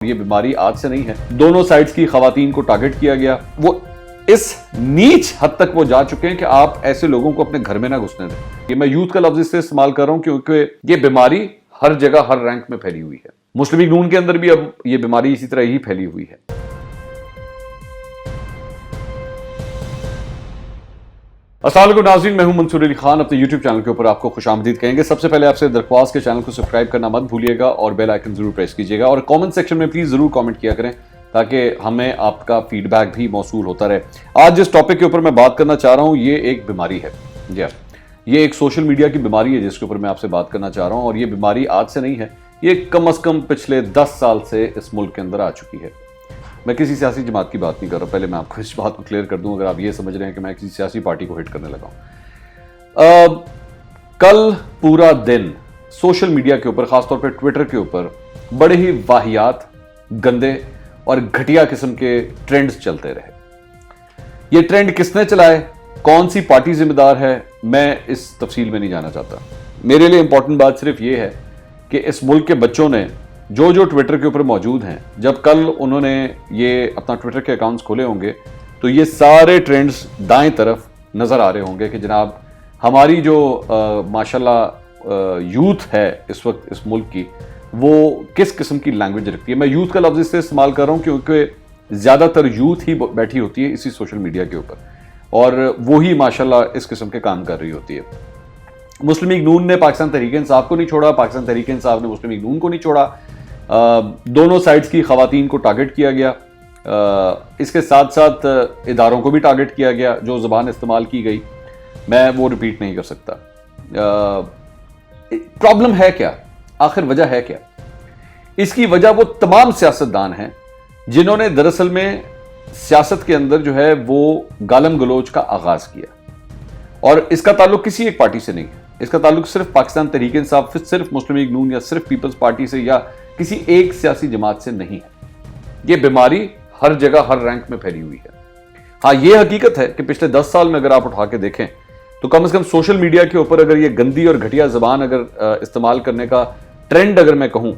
یہ بیماری آج سے نہیں ہے، دونوں سائڈز کی خواتین کو ٹارگٹ کیا گیا. وہ اس نیچ حد تک وہ جا چکے ہیں کہ آپ ایسے لوگوں کو اپنے گھر میں نہ گھسنے دیں. یہ میں یوتھ کا لفظ اس سے استعمال کر رہا ہوں کیونکہ یہ بیماری ہر جگہ ہر رینک میں پھیلی ہوئی ہے. مسلم لیگ نون کے اندر بھی اب یہ بیماری اسی طرح ہی پھیلی ہوئی ہے. السلام علیکم ناظرین، میں ہوں منصور علی خان. اپنے یوٹیوب چینل کے اوپر آپ کو خوش آمدید کہیں گے. سب سے پہلے آپ سے درخواست کے چینل کو سبسکرائب کرنا مت بھولیے گا اور بیل آئیکن ضرور پریس کیجیے گا اور کامنٹ سیکشن میں پلیز ضرور کامنٹ کیا کریں تاکہ ہمیں آپ کا فیڈ بیک بھی موصول ہوتا رہے. آج جس ٹاپک کے اوپر میں بات کرنا چاہ رہا ہوں یہ ایک بیماری ہے. یہ ایک سوشل میڈیا کی بیماری ہے جس کے اوپر میں آپ سے بات کرنا چاہ رہا ہوں. اور یہ بیماری آج سے نہیں ہے، یہ کم از کم پچھلے 10 سال سے اس ملک کے اندر آ چکی ہے. میں کسی سیاسی جماعت کی بات نہیں کر رہا. پہلے میں آپ کو اس بات کو کلیئر کر دوں اگر آپ یہ سمجھ رہے ہیں کہ میں کسی سیاسی پارٹی کو ہٹ کرنے لگا ہوں. کل پورا دن سوشل میڈیا کے اوپر، خاص طور پہ ٹویٹر کے اوپر بڑے ہی واہیات، گندے اور گھٹیا قسم کے ٹرینڈز چلتے رہے. یہ ٹرینڈ کس نے چلائے، کون سی پارٹی ذمہ دار ہے، میں اس تفصیل میں نہیں جانا چاہتا. میرے لیے امپورٹنٹ بات صرف یہ ہے کہ اس ملک کے بچوں نے جو ٹویٹر کے اوپر موجود ہیں، جب کل انہوں نے یہ اپنا ٹویٹر کے اکاؤنٹس کھولے ہوں گے تو یہ سارے ٹرینڈز دائیں طرف نظر آ رہے ہوں گے کہ جناب ہماری جو ماشاءاللہ یوتھ ہے اس وقت اس ملک کی، وہ کس قسم کی لینگویج رکھتی ہے. میں یوتھ کا لفظ اس سے استعمال کر رہا ہوں کیونکہ زیادہ تر یوتھ ہی بیٹھی ہوتی ہے اسی سوشل میڈیا کے اوپر اور وہی ماشاءاللہ اس قسم کے کام کر رہی ہوتی ہے. مسلم لیگ نون نے پاکستان تحریک انصاف کو نہیں چھوڑا، پاکستان تحریک انصاف نے مسلم لیگ نون کو نہیں چھوڑا. دونوں سائڈز کی خواتین کو ٹارگٹ کیا گیا. اس کے ساتھ ساتھ اداروں کو بھی ٹارگٹ کیا گیا. جو زبان استعمال کی گئی میں وہ ریپیٹ نہیں کر سکتا. پرابلم ہے کیا، آخر وجہ ہے کیا؟ اس کی وجہ وہ تمام سیاستدان ہیں جنہوں نے دراصل میں سیاست کے اندر جو ہے وہ گالم گلوچ کا آغاز کیا. اور اس کا تعلق کسی ایک پارٹی سے نہیں ہے، اس کا تعلق صرف پاکستان تحریک انصاف، صرف مسلم لیگ نون یا صرف پیپلز پارٹی سے یا کسی ایک سیاسی جماعت سے نہیں ہے. یہ بیماری ہر جگہ ہر رینک میں پھیلی ہوئی ہے. ہاں یہ حقیقت ہے کہ پچھلے 10 سال میں اگر آپ اٹھا کے دیکھیں تو کم از کم سوشل میڈیا کے اوپر اگر یہ گندی اور گھٹیا زبان اگر استعمال کرنے کا ٹرینڈ اگر میں کہوں،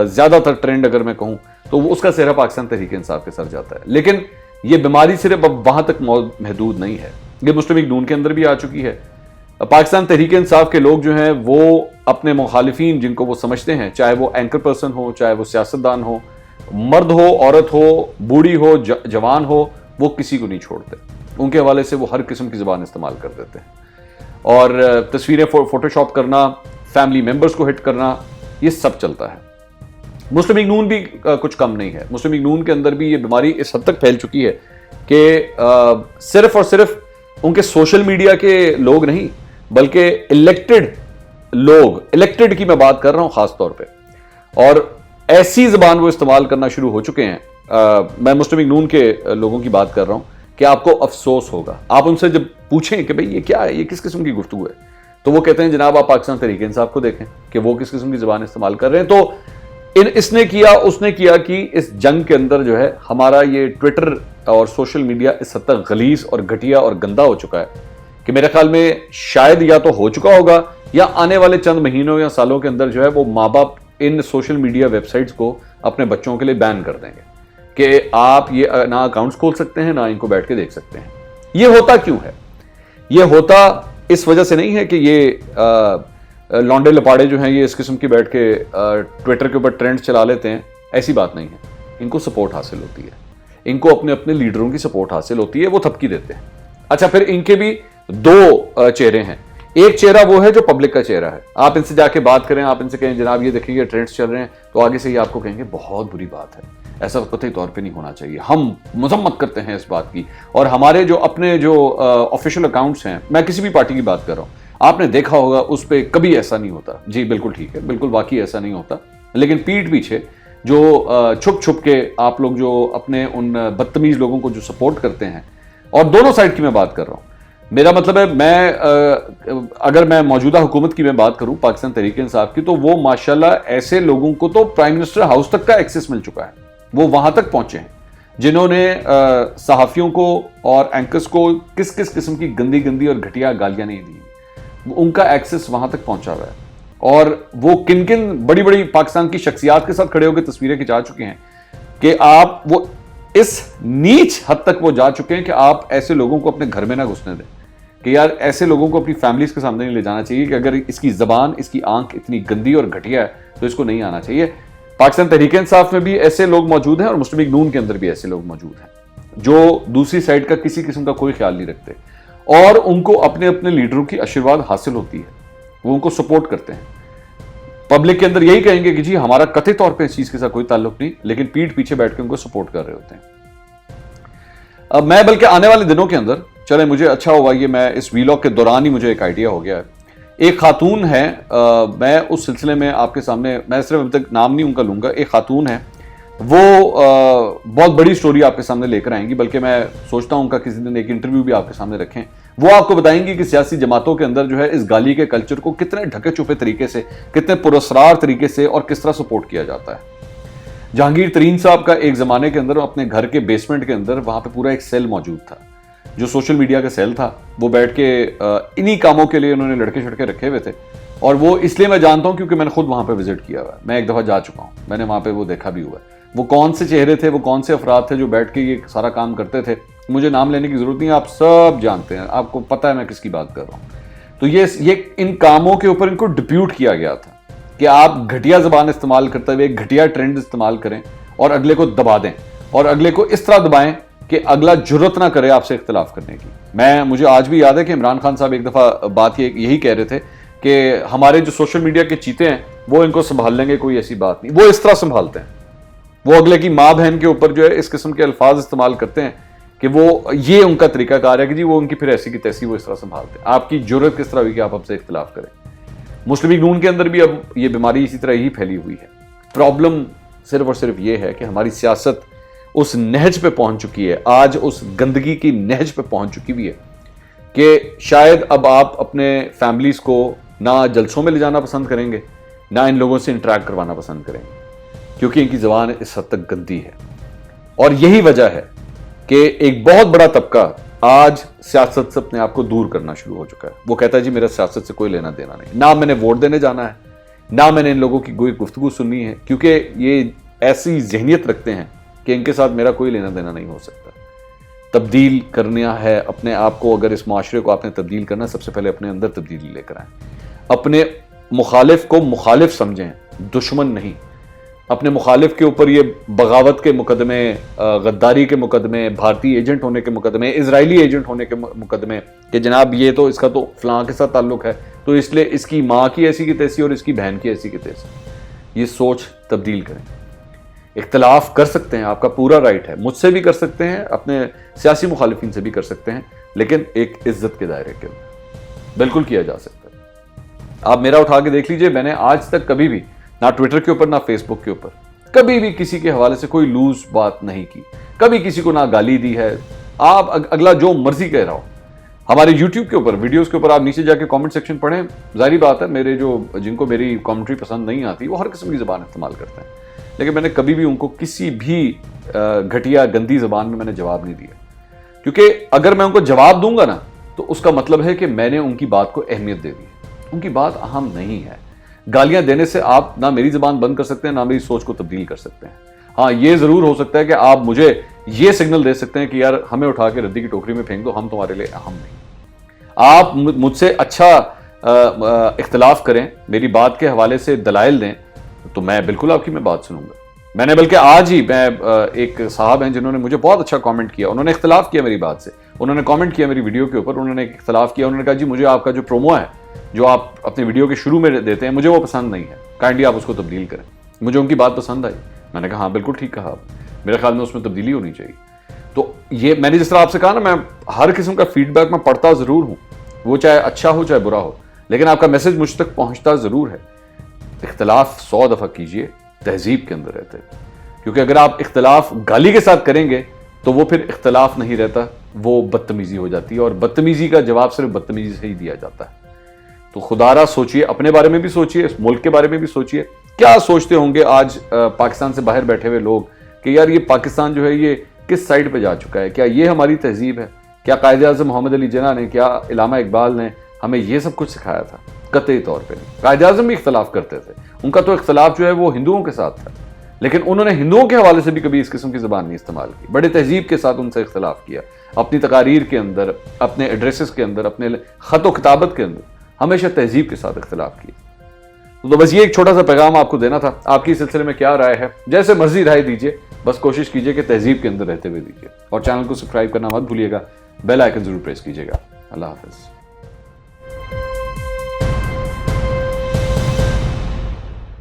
زیادہ تر ٹرینڈ اگر میں کہوں تو وہ اس کا سہرا پاکستان تحریک انصاف کے سر جاتا ہے. لیکن یہ بیماری صرف اب وہاں تک محدود نہیں ہے، یہ مسلم لیگ نون کے اندر بھی آ چکی ہے. پاکستان تحریک انصاف کے لوگ جو ہیں وہ اپنے مخالفین جن کو وہ سمجھتے ہیں، چاہے وہ اینکر پرسن ہو، چاہے وہ سیاستدان ہو، مرد ہو، عورت ہو، بوڑھی ہو، جوان ہو، وہ کسی کو نہیں چھوڑتے. ان کے حوالے سے وہ ہر قسم کی زبان استعمال کر دیتے ہیں اور تصویریں فوٹو شاپ کرنا، فیملی ممبرز کو ہٹ کرنا، یہ سب چلتا ہے. مسلم لیگ نون بھی کچھ کم نہیں ہے. مسلم لیگ نون کے اندر بھی یہ بیماری اس حد تک پھیل چکی ہے کہ صرف اور صرف ان کے سوشل میڈیا کے لوگ نہیں بلکہ الیکٹڈ کی میں بات کر رہا ہوں خاص طور پہ، اور ایسی زبان وہ استعمال کرنا شروع ہو چکے ہیں. میں مسلم لیگ نون کے لوگوں کی بات کر رہا ہوں کہ آپ کو افسوس ہوگا. آپ ان سے جب پوچھیں کہ بھئی یہ کیا ہے، یہ کس قسم کی گفتگو ہے، تو وہ کہتے ہیں جناب آپ پاکستان تحریک انصاف کو دیکھیں کہ وہ کس قسم کی زبان استعمال کر رہے ہیں. تو اس نے کیا اس نے کیا کہ اس جنگ کے اندر جو ہے ہمارا یہ ٹویٹر اور سوشل میڈیا اس حد تک غلیظ اور گھٹیا اور گندا ہو چکا ہے کہ میرے خیال میں شاید یا تو ہو چکا ہوگا یا آنے والے چند مہینوں یا سالوں کے اندر جو ہے وہ ماں باپ ان سوشل میڈیا ویب سائٹس کو اپنے بچوں کے لیے بین کر دیں گے کہ آپ یہ نہ اکاؤنٹس کھول سکتے ہیں نہ ان کو بیٹھ کے دیکھ سکتے ہیں. یہ ہوتا کیوں ہے؟ یہ ہوتا اس وجہ سے نہیں ہے کہ یہ لانڈے لپاڑے جو ہیں یہ اس قسم کی بیٹھ کے ٹویٹر کے اوپر ٹرینڈ چلا لیتے ہیں. ایسی بات نہیں ہے. ان کو سپورٹ حاصل ہوتی ہے، ان کو اپنے لیڈروں کی سپورٹ حاصل ہوتی ہے، وہ تھپکی دیتے ہیں. اچھا پھر ان کے بھی دو چہرے ہیں. ایک چہرہ وہ ہے جو پبلک کا چہرہ ہے. آپ ان سے جا کے بات کریں، آپ ان سے کہیں جناب یہ دیکھیں یہ ٹرینڈز چل رہے ہیں، تو آگے سے یہ آپ کو کہیں گے بہت بری بات ہے، ایسا قطعی طور پہ نہیں ہونا چاہیے، ہم مذمت کرتے ہیں اس بات کی. اور ہمارے جو اپنے جو آفیشیل اکاؤنٹس ہیں، میں کسی بھی پارٹی کی بات کر رہا ہوں، آپ نے دیکھا ہوگا اس پہ کبھی ایسا نہیں ہوتا. جی بالکل ٹھیک ہے، بالکل واقعی ایسا نہیں ہوتا. لیکن پیٹھ پیچھے جو چھپ چھپ کے آپ لوگ جو اپنے ان بدتمیز لوگوں کو جو سپورٹ کرتے ہیں، اور دونوں سائڈ کی میں بات کر رہا ہوں، میرا مطلب ہے اگر میں موجودہ حکومت کی میں بات کروں پاکستان تحریک انصاف کی، تو وہ ماشاءاللہ ایسے لوگوں کو تو پرائم منسٹر ہاؤس تک کا ایکسس مل چکا ہے. وہ وہاں تک پہنچے ہیں جنہوں نے صحافیوں کو اور اینکرز کو کس قسم کی گندی اور گھٹیا گالیاں نہیں دی، ان کا ایکسس وہاں تک پہنچا ہوا ہے. اور وہ کن بڑی پاکستان کی شخصیات کے ساتھ کھڑے ہو کے تصویریں کھچا چکے ہیں کہ آپ وہ اس نیچ حد تک وہ جا چکے ہیں کہ آپ ایسے لوگوں کو اپنے گھر میں نہ گھسنے دیں, کہ یار ایسے لوگوں کو اپنی فیملیز کے سامنے نہیں لے جانا چاہیے کہ اگر اس کی زبان, اس کی آنکھ اتنی گندی اور گھٹیا ہے تو اس کو نہیں آنا چاہیے. پاکستان تحریک انصاف میں بھی ایسے لوگ موجود ہیں اور مسلم لیگ نون کے اندر بھی ایسے لوگ موجود ہیں جو دوسری سائڈ کا کسی قسم کا کوئی خیال نہیں رکھتے, اور ان کو اپنے اپنے لیڈروں کی آشیرواد حاصل ہوتی ہے, وہ ان کو سپورٹ کرتے ہیں. پبلک کے اندر یہی کہیں گے کہ جی ہمارا قطعی طور پہ اس چیز کے ساتھ کوئی تعلق نہیں, لیکن پیٹھ پیچھے بیٹھ کے ان کو سپورٹ کر رہے ہوتے ہیں. اب میں بلکہ آنے والے دنوں کے اندر, چلے مجھے اچھا ہوا یہ میں اس ویلاگ کے دوران ہی مجھے ایک آئیڈیا ہو گیا ہے. ایک خاتون ہے, میں اس سلسلے میں آپ کے سامنے, میں صرف ابھی تک نام نہیں ان کا لوں گا, ایک خاتون ہے وہ بہت بڑی سٹوری آپ کے سامنے لے کر آئیں گی, بلکہ میں سوچتا ہوں ان کا کسی دن ایک انٹرویو بھی آپ کے سامنے رکھیں. وہ آپ کو بتائیں گی کہ سیاسی جماعتوں کے اندر جو ہے اس گالی کے کلچر کو کتنے ڈھکے چھپے طریقے سے, کتنے پراسرار طریقے سے اور کس طرح سپورٹ کیا جاتا ہے. جہانگیر ترین صاحب کا ایک زمانے کے اندر اپنے گھر کے بیسمنٹ کے اندر وہاں پہ پورا ایک سیل موجود تھا, جو سوشل میڈیا کا سیل تھا. وہ بیٹھ کے انہی کاموں کے لیے انہوں نے لڑکے شڑکے رکھے ہوئے تھے, اور وہ اس لیے میں جانتا ہوں کیونکہ میں نے خود وہاں پہ وزٹ کیا ہوا ہے, میں ایک دفعہ جا چکا ہوں, میں نے وہاں پہ وہ دیکھا بھی ہوا ہے. وہ کون سے چہرے تھے, وہ کون سے افراد تھے جو بیٹھ کے یہ سارا کام کرتے تھے, مجھے نام لینے کی ضرورت نہیں, آپ سب جانتے ہیں, آپ کو پتہ ہے میں کس کی بات کر رہا ہوں. تو یہ ان کاموں کے اوپر ان کو ڈپیوٹ کیا گیا تھا کہ آپ گھٹیا زبان استعمال کرتے ہوئے گھٹیا ٹرینڈ استعمال کریں اور اگلے کو دبا دیں, اور اگلے کو اس طرح دبائیں کہ اگلا جرت نہ کرے آپ سے اختلاف کرنے کی. مجھے آج بھی یاد ہے کہ عمران خان صاحب ایک دفعہ بات یہی کہہ رہے تھے کہ ہمارے جو سوشل میڈیا کے چیتے ہیں وہ ان کو سنبھال لیں گے, کوئی ایسی بات نہیں. وہ اس طرح سنبھالتے ہیں, وہ اگلے کی ماں بہن کے اوپر جو ہے اس قسم کے الفاظ استعمال کرتے ہیں کہ وہ یہ ان کا طریقہ کار ہے کہ جی وہ ان کی پھر ایسی کی تیسی وہ اس طرح سنبھالتے ہیں. آپ کی جرت کس طرح ہوئی کہ آپ ہم سے اختلاف کریں. مسلم لیگ نون کے اندر بھی اب یہ بیماری اسی طرح ہی پھیلی ہوئی ہے. پرابلم صرف اور صرف یہ ہے کہ ہماری سیاست اس نہج پہ پہنچ چکی ہے, آج اس گندگی کی نہج پہ پہنچ چکی بھی ہے کہ شاید اب آپ اپنے فیملیز کو نہ جلسوں میں لے جانا پسند کریں گے, نہ ان لوگوں سے انٹریکٹ کروانا پسند کریں گے, کیونکہ ان کی زبان اس حد تک گندی ہے. اور یہی وجہ ہے کہ ایک بہت بڑا طبقہ آج سیاست سے اپنے آپ کو دور کرنا شروع ہو چکا ہے. وہ کہتا ہے جی میرا سیاست سے کوئی لینا دینا نہیں, نہ میں نے ووٹ دینے جانا ہے, نہ میں نے ان لوگوں کی کوئی گفتگو سننی ہے, کیونکہ یہ ایسی ذہنیت رکھتے ہیں کہ ان کے ساتھ میرا کوئی لینا دینا نہیں ہو سکتا. تبدیل کرنا ہے اپنے آپ کو, اگر اس معاشرے کو آپ نے تبدیل کرنا ہے, سب سے پہلے اپنے اندر تبدیلی لے کر آئیں. اپنے مخالف کو مخالف سمجھیں, دشمن نہیں. اپنے مخالف کے اوپر یہ بغاوت کے مقدمے, غداری کے مقدمے, بھارتی ایجنٹ ہونے کے مقدمے, اسرائیلی ایجنٹ ہونے کے مقدمے کہ جناب یہ تو اس کا تو فلاں کے ساتھ تعلق ہے تو اس لیے اس کی ماں کی ایسی کی تیسی اور اس کی بہن کی ایسی کی تیسی. یہ سوچ تبدیل کریں. اختلاف کر سکتے ہیں, آپ کا پورا رائٹ ہے, مجھ سے بھی کر سکتے ہیں, اپنے سیاسی مخالفین سے بھی کر سکتے ہیں, لیکن ایک عزت کے دائرے کے اندر بالکل کیا جا سکتا ہے. آپ میرا اٹھا کے دیکھ لیجئے, میں نے آج تک کبھی بھی نہ ٹویٹر کے اوپر نہ فیس بک کے اوپر کبھی بھی کسی کے حوالے سے کوئی لوز بات نہیں کی, کبھی کسی کو نہ گالی دی ہے. آپ اگلا جو مرضی کہہ رہا ہو, ہمارے یوٹیوب کے اوپر ویڈیوز کے اوپر آپ نیچے جا کے کامنٹ سیکشن پڑھیں, ظاہری بات ہے میرے جن کو میری کامنٹری پسند نہیں آتی وہ ہر قسم کی زبان استعمال کرتے ہیں, لیکن میں نے کبھی بھی ان کو کسی بھی گھٹیا گندی زبان میں نے جواب نہیں دیا, کیونکہ اگر میں ان کو جواب دوں گا نا تو اس کا مطلب ہے کہ میں نے ان کی بات کو اہمیت دے دی. ان کی بات اہم نہیں ہے. گالیاں دینے سے آپ نہ میری زبان بند کر سکتے ہیں, نہ میری سوچ کو تبدیل کر سکتے ہیں. ہاں یہ ضرور ہو سکتا ہے کہ آپ مجھے یہ سگنل دے سکتے ہیں کہ یار ہمیں اٹھا کے ردی کی ٹوکری میں پھینک دو, ہم تمہارے لیے اہم نہیں. آپ مجھ سے اچھا اختلاف کریں, میری بات کے حوالے سے دلائل دیں, تو میں بالکل آپ کی میں بات سنوں گا. میں نے بلکہ آج ہی ایک صاحب ہیں جنہوں نے مجھے بہت اچھا کامنٹ کیا, انہوں نے اختلاف کیا میری بات سے, انہوں نے کامنٹ کیا میری ویڈیو کے اوپر, انہوں نے اختلاف کیا, انہوں نے کہا جی مجھے آپ کا جو پرومو ہے جو آپ اپنی ویڈیو کے شروع میں دیتے ہیں مجھے وہ پسند نہیں ہے, کائنڈلی آپ اس کو تبدیل کریں. مجھے ان کی بات پسند آئی, میں نے کہا ہاں بالکل ٹھیک کہا آپ, میرے خیال میں اس میں تبدیلی ہونی چاہیے. تو یہ میں نے جس طرح آپ سے کہا نا, میں ہر قسم کا فیڈ بیک میں پڑھتا ضرور ہوں, وہ چاہے اچھا ہو چاہے برا ہو, لیکن آپ کا میسج مجھ تک پہنچتا ضرور ہے. اختلاف 100 دفعہ کیجئے, تہذیب کے اندر رہتے, کیونکہ اگر آپ اختلاف گالی کے ساتھ کریں گے تو وہ پھر اختلاف نہیں رہتا, وہ بدتمیزی ہو جاتی ہے, اور بدتمیزی کا جواب صرف بدتمیزی سے ہی دیا جاتا ہے. تو خدا را سوچئے, اپنے بارے میں بھی سوچئے, اس ملک کے بارے میں بھی سوچئے. کیا سوچتے ہوں گے آج پاکستان سے باہر بیٹھے ہوئے لوگ کہ یار یہ پاکستان جو ہے یہ کس سائڈ پہ جا چکا ہے, کیا یہ ہماری تہذیب ہے, کیا قائد اعظم محمد علی جناح نے, کیا علامہ اقبال نے ہمیں یہ سب کچھ سکھایا تھا؟ قطعی طور پہ نہیں. قائد اعظم بھی اختلاف کرتے تھے, ان کا تو اختلاف جو ہے وہ ہندوؤں کے ساتھ تھا, لیکن انہوں نے ہندوؤں کے حوالے سے بھی کبھی اس قسم کی زبان نہیں استعمال کی، بڑے تہذیب کے ساتھ ان سے اختلاف کیا، اپنی تقاریر کے اندر، اپنے ایڈریسز کے اندر، اپنے خط و کتابت کے اندر ہمیشہ تہذیب کے ساتھ اختلاف کیا۔ تو بس یہ ایک چھوٹا سا پیغام آپ کو دینا تھا۔ آپ کی اس سلسلے میں کیا رائے ہے؟ جیسے مرضی رائے دیجئے، بس کوشش کیجئے کہ تہذیب کے اندر رہتے ہوئے دیجئے، اور چینل کو سبسکرائب کرنا مت بھولیے گا، بیل آئیکن ضرور پریس کیجئے گا۔ اللہ حافظ۔